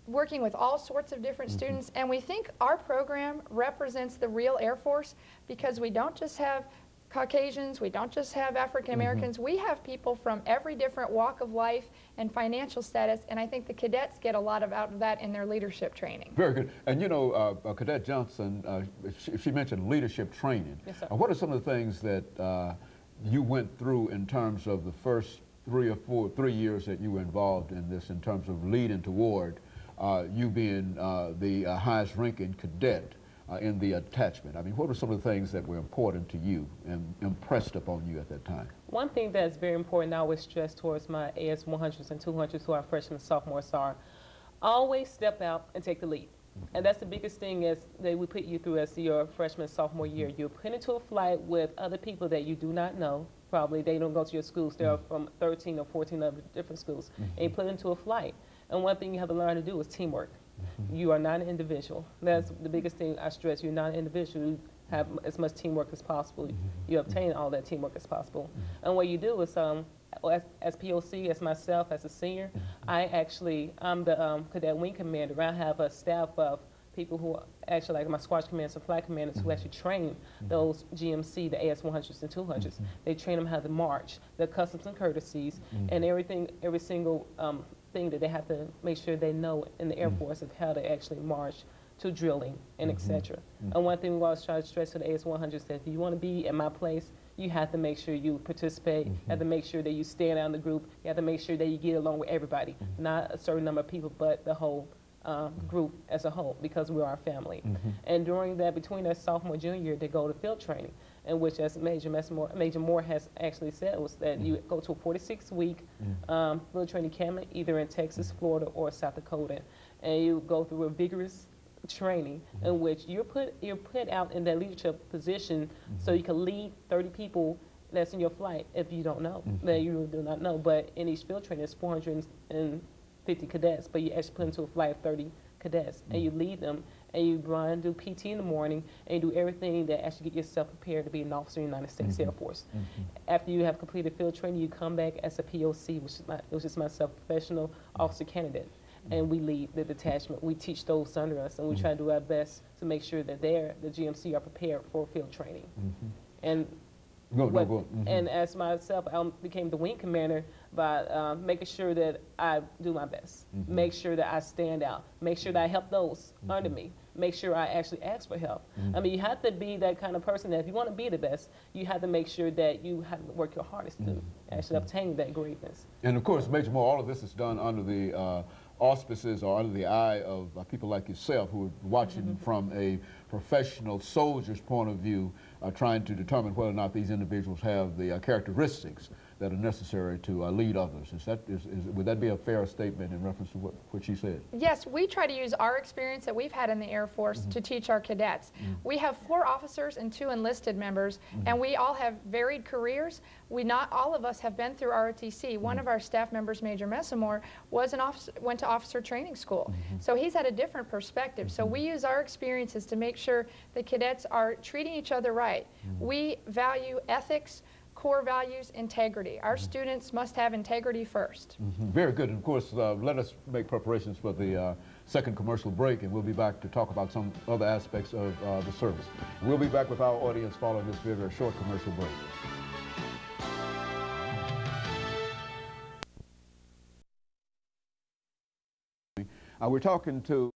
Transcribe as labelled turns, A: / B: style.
A: working with all sorts of different students, and we think our program represents the real Air Force because we don't just have Caucasians, we don't just have African Americans, we have people from every different walk of life and financial status, and I think the cadets get a lot out of that in their leadership training.
B: Very good. And you know, Cadet Johnson, she mentioned leadership training.
C: Yes, sir.
B: What are some of the things that you went through in terms of the first 3 years that you were involved in this, in terms of leading toward you being the highest ranking cadet in the attachment? I mean, what were some of the things that were important to you and impressed upon you at that time?
C: One thing that's very important, I always stress towards my AS100s and 200s who are freshmen and sophomores are, always step out and take the lead. And that's the biggest thing is that we put you through as your freshman, sophomore year. You're put into a flight with other people that you do not know. Probably they don't go to your schools. They're from 13 or 14 other different schools. And you put into a flight. And one thing you have to learn to do is teamwork. You are not an individual. That's the biggest thing I stress. You're not an individual. You have as much teamwork as possible. You obtain all that teamwork as possible. And what you do is, as POC, as myself, as a senior, I'm the cadet wing commander. I have a staff of people who actually, like my squadron commanders and flight commanders, who actually train those GMC, the AS100s and 200s. They train them how to march, the customs and courtesies, and everything, every single thing that they have to make sure they know in the Air Force of how to actually march to drilling and etc. And one thing we always try to stress to the AS100s is that if you want to be in my place, you have to make sure you participate, you have to make sure that you stand out in the group, you have to make sure that you get along with everybody, not a certain number of people, but the whole group as a whole, because we are a family. And during that, between that sophomore, junior year, they go to field training, in which, as Major Moore has actually said, was that you go to a 46-week field training camp, either in Texas, Florida, or South Dakota, and you go through a vigorous training in which you're put out in that leadership position so you can lead 30 people that's in your flight if you don't know, that you do not know. But in each field training, there's 450 cadets, but you actually put into a flight of 30 cadets, and you lead them, and you run, do PT in the morning, and you do everything that actually get yourself prepared to be an officer in the United States Air Force. After you have completed field training, you come back as a POC, which is myself, professional officer candidate. And we lead the detachment. We teach those under us, and we try to do our best to make sure that the GMC are prepared for field training. And and as myself, I became the wing commander by making sure that I do my best, make sure that I stand out, make sure that I help those under me, make sure I actually ask for help. I mean, you have to be that kind of person that if you want to be the best, you have to make sure that you have to work your hardest to actually obtain that greatness.
B: And of course, Major Moore, all of this is done under the auspices or under the eye of people like yourself who are watching from a professional soldier's point of view, trying to determine whether or not these individuals have the characteristics that are necessary to lead others. Would that be a fair statement in reference to what she said?
A: Yes, we try to use our experience that we've had in the Air Force to teach our cadets. We have 4 officers and 2 enlisted members, and we all have varied careers. Not all of us have been through ROTC. One of our staff members, Major Moore, was an officer, went to officer training school. So he's had a different perspective. So we use our experiences to make sure the cadets are treating each other right. We value ethics, core values, integrity. Our students must have integrity first.
B: Very good. And of course, let us make preparations for the second commercial break, and we'll be back to talk about some other aspects of the service. We'll be back with our audience following this very short commercial break. We're talking to